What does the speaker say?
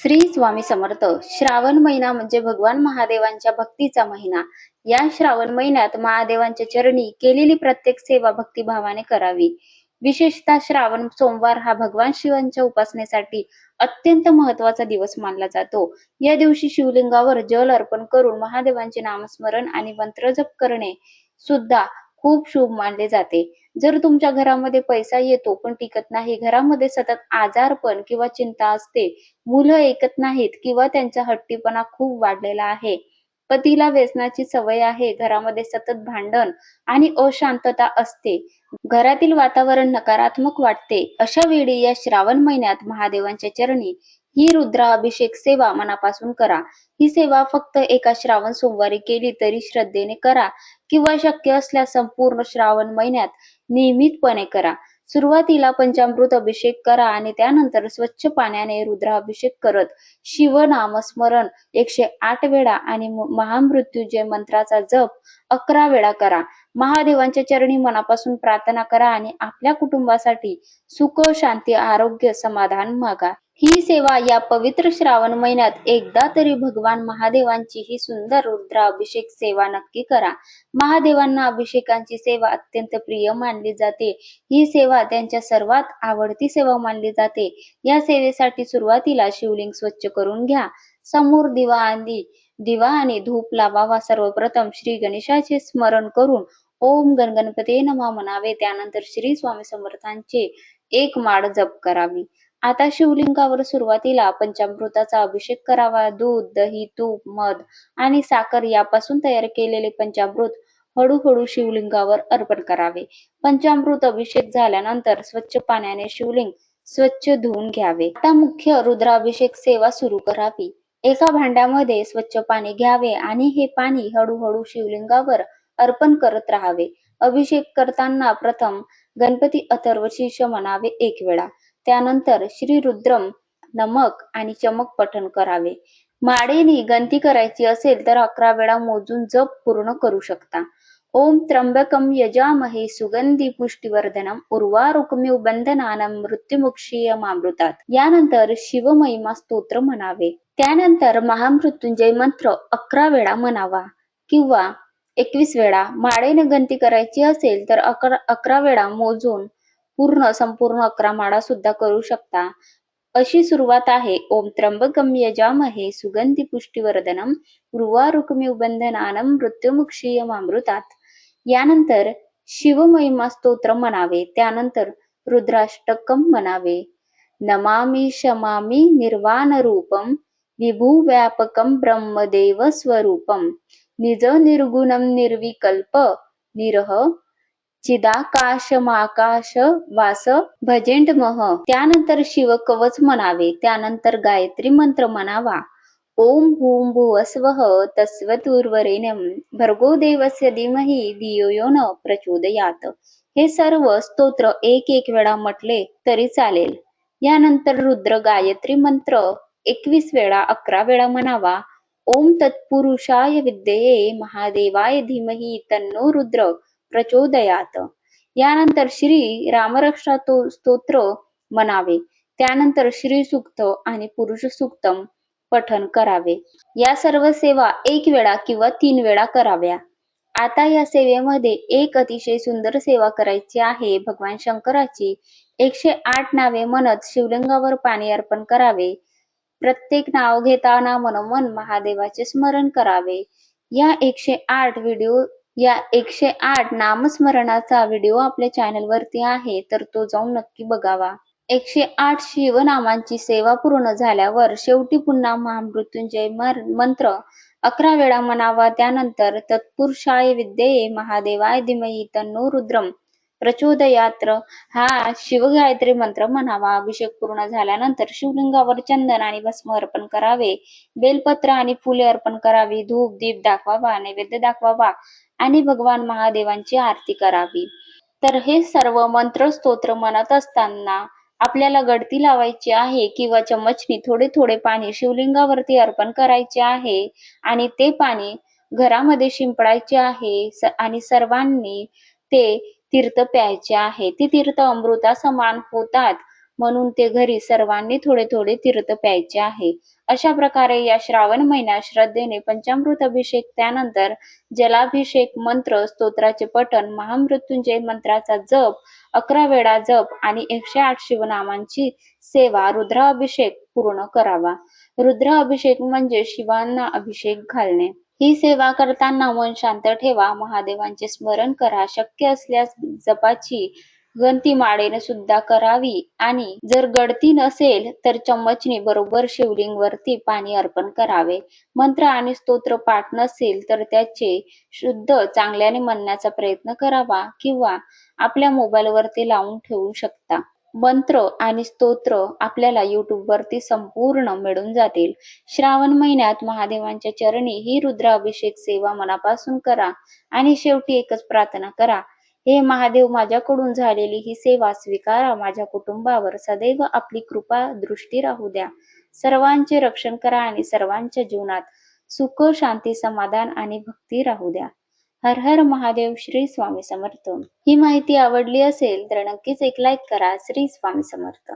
श्री स्वामी समर्थ. श्रावण महिना म्हणजे भगवान महादेवांच्या भक्तीचा महिना. या श्रावण महिन्यात महादेवांच्या चरणी केलेली प्रत्येक सेवा भक्तिभावाने करावी. विशेषतः श्रावण सोमवार हा भगवान शिवांच्या उपासनेसाठी अत्यंत महत्वाचा दिवस मानला जातो. या दिवशी शिवलिंगावर जल अर्पण करून महादेवांचे नामस्मरण आणि मंत्र जप करणे सुद्धा खूप शुभ मानले जाते. जर तुमच्या घरामध्ये पैसा येतो पण टिकत नाही, घरामध्ये सतत आजारपण किंवा चिंता असते, मुलं ऐकत नाहीत किंवा त्यांचा हट्टीपणा खूप वाढलेला आहे, पतीला व्यसनाची सवय आहे, घरामध्ये सतत भांडण आणि अशांतता असते, घरातील वातावरण नकारात्मक वाटते, अशा वेळी या श्रावण महिन्यात महादेवांच्या चरणी ही रुद्राभिषेक सेवा मनापासून करा. ही सेवा फक्त एका श्रावण सोमवारी केली तरी श्रद्धेने करा किंवा शक्य असल्यास संपूर्ण श्रावण महिन्यात नियमितपणे करा. सुरुवातीला पंचामृत अभिषेक करा आणि त्यानंतर स्वच्छ पाण्याने रुद्राभिषेक करत शिवनामस्मरण 108 वेळा आणि महामृत्युंजय मंत्राचा जप 11 वेळा करा. महादेवांच्या चरणी मनापासून प्रार्थना करा आणि आपल्या कुटुंबासाठी सुख, शांती, आरोग्य, समाधान मागा. ही सेवा या पवित्र श्रावण महिन्यात एकदा तरी भगवान महादेवांची ही सुंदर रुद्राभिषेक सेवा नक्की करा. महादेवांना अभिषेकांची सेवा अत्यंत प्रिय मानली जाते. ही सेवा त्यांच्या सर्वात आवडती सेवा मानली जाते. या सेवेसाठी सुरुवातीला शिवलिंग स्वच्छ करून घ्या. समोर दिवा आणि धूप लावावा. सर्वप्रथम श्री गणेशाचे स्मरण करून ओम गणपते नमः म्हणावे. त्यानंतर श्री स्वामी समर्थांचे एक माळ जप करावी. आता शिवलिंगावर सुरुवातीला पंचामृताचा अभिषेक करावा. दूध, दही, तूप, मध आणि साखर यापासून तयार केलेले पंचामृत हळूहळू शिवलिंगावर अर्पण करावे. पंचामृत अभिषेक झाल्यानंतर स्वच्छ पाण्याने शिवलिंग स्वच्छ धुवून घ्यावे. आता मुख्य रुद्राभिषेक सेवा सुरू करावी. एका भांड्यामध्ये स्वच्छ पाणी घ्यावे आणि हे पाणी हळूहळू शिवलिंगावर अर्पण करत राहावे. अभिषेक करताना प्रथम गणपती अथर्वशीर्ष म्हणावे 1 वेळा. त्यानंतर श्री रुद्रम नमक आणि चमक पठण करावे. माळेने गंती करायची असेल तर 11 वेळा मोजून जप पूर्ण करू शकता. ओम त्र्यंबकम यजामहे सुगंधी पुष्टिवर्धनम उर्वारुकमिव बंधनानं मृत्युमुक्षीयमामृतात. यानंतर शिवमहिमा स्तोत्र म्हणावे. त्यानंतर महामृत्युंजय मंत्र 11 वेळा म्हणावा किंवा 21 वेळा. माळेने गंती करायची असेल तर 11 वेळा मोजून संपूर्ण 11 माळा सुद्धा करू शकता. अशी सुरुवात आहे. ओम त्र्यंबकम यजामहे सुगंधी पुष्टिवर्धनम उर्वारुकमिव बंधनानं मृत्युमुक्षीयमामृतात. यानंतर शिवमहिमा स्तोत्र म्हणावे. त्यानंतर रुद्राष्टकम म्हणावे. नमामि शमामि निर्वाण रूपम विभुव्यापकम ब्रह्मदेव स्वरूपम निज निर्गुणम निर्विकल्प निरह चिदाकाशमाकाश वास भजेंडमह. त्यानंतर शिवकवच म्हणावे. त्यानंतर गायत्री मंत्र म्हणावा. ओम भूम भुवस्वः तस्वतुर्वरेण्यं भर्गो देवस्य धीमहि धियो यो न प्रचोदयात. हे सर्व स्तोत्र एक वेळा म्हटले तरी चालेल. यानंतर रुद्र गायत्री मंत्र 21 वेळा 11 वेळा म्हणावा. ओम तत्पुरुषाय विद्महे महादेवाय धीमहि तन्नो रुद्र प्रचोदयात. यानंतर श्री रामरक्षा स्तोत्र म्हणावे. त्यानंतर श्री सूक्त आणि पुरुष सूक्तम पठण करावे. या सर्व सेवा 1 वेळा किंवा 3 वेळा कराव्या. आता या सेवेमध्ये एक अतिशय सुंदर सेवा करायची आहे. भगवान शंकराची 108 नावे म्हणत शिवलिंगावर पाणी अर्पण करावे. प्रत्येक नाव घेताना मनोमन महादेवाचे स्मरण करावे. या 108 नामस्मरणाचा व्हिडिओ आपल्या चॅनल वरती आहे, तर तो जाऊन नक्की बघावा. 108 शिवनामांची सेवा पूर्ण झाल्यावर शेवटी पुन्हा महामृत्युंजय मंत्र 11 वेळा म्हणावा. त्यानंतर तत्पुरुषाय विद्महे महादेवाय धीमहि तन्नो रुद्रम प्रचोदयात हा शिवगायत्री मंत्र म्हणावा. अभिषेक पूर्ण झाल्यानंतर शिवलिंगावर चंदन आणि भस्म अर्पण करावे. बेलपत्र आणि फुले अर्पण करावी. धूप दीप दाखवावा, नैवेद्य दाखवावा आणि भगवान महादेवांची आरती करावी. तर हे सर्व मंत्र स्तोत्र म्हणत असताना आपल्याला गडती लावायची आहे किंवा चमचनी थोडे थोडे पाणी शिवलिंगावरती अर्पण करायचे आहे आणि ते पाणी घरामध्ये शिंपडायचे आहे आणि सर्वांनी ते तीर्थ प्यायचे आहे. ती तीर्थ अमृता समान होतात म्हणून ते घरी सर्वांनी थोडे थोडे तीर्थ प्यायचे आहे. अशा प्रकारे या श्रावण महिन्यात श्रद्धेने पंचामृत अभिषेक, त्यानंतर जलाभिषेक, मंत्र स्तोत्राचे पठण, महामृत्युंजय मंत्राचा जप, 11 वेळा जप आणि 108 शिवनामांची सेवा, रुद्राभिषेक पूर्ण करावा. रुद्राभिषेक म्हणजे शिवांना अभिषेक घालणे. ही सेवा करताना मन शांत ठेवा, महादेवांचे स्मरण करा, शक्य असल्यास जपाची गणती माळेने सुद्धा करावी आणि जर गळती नसेल तर चम्मचने बरोबर शिवलिंगवरती पाणी अर्पण करावे. मंत्र आणि स्तोत्र पाठ नसेल तर त्याचे शुद्ध चांगल्याने म्हणण्याचा प्रयत्न करावा किंवा आपल्या मोबाईलवरती लावून ठेवू शकता. मंत्र आणि स्तोत्र आपल्याला YouTube वरती संपूर्ण मिळून जातील. श्रावण महिन्यात महादेवांच्या चरणी ही रुद्राभिषेक सेवा मनापासून करा आणि शेवटी एकच प्रार्थना करा. हे महादेव, माझ्याकडून झालेली ही सेवा स्वीकारा. माझ्या कुटुंबावर सदैव आपली कृपा दृष्टी राहू द्या. सर्वांचे रक्षण करा आणि सर्वांच्या जीवनात सुख, शांती, समाधान आणि भक्ती राहू द्या. हर हर महादेव. श्री स्वामी समर्थ. ही माहिती आवडली असेल तर नक्कीच एक लाईक करा. श्री स्वामी समर्थ.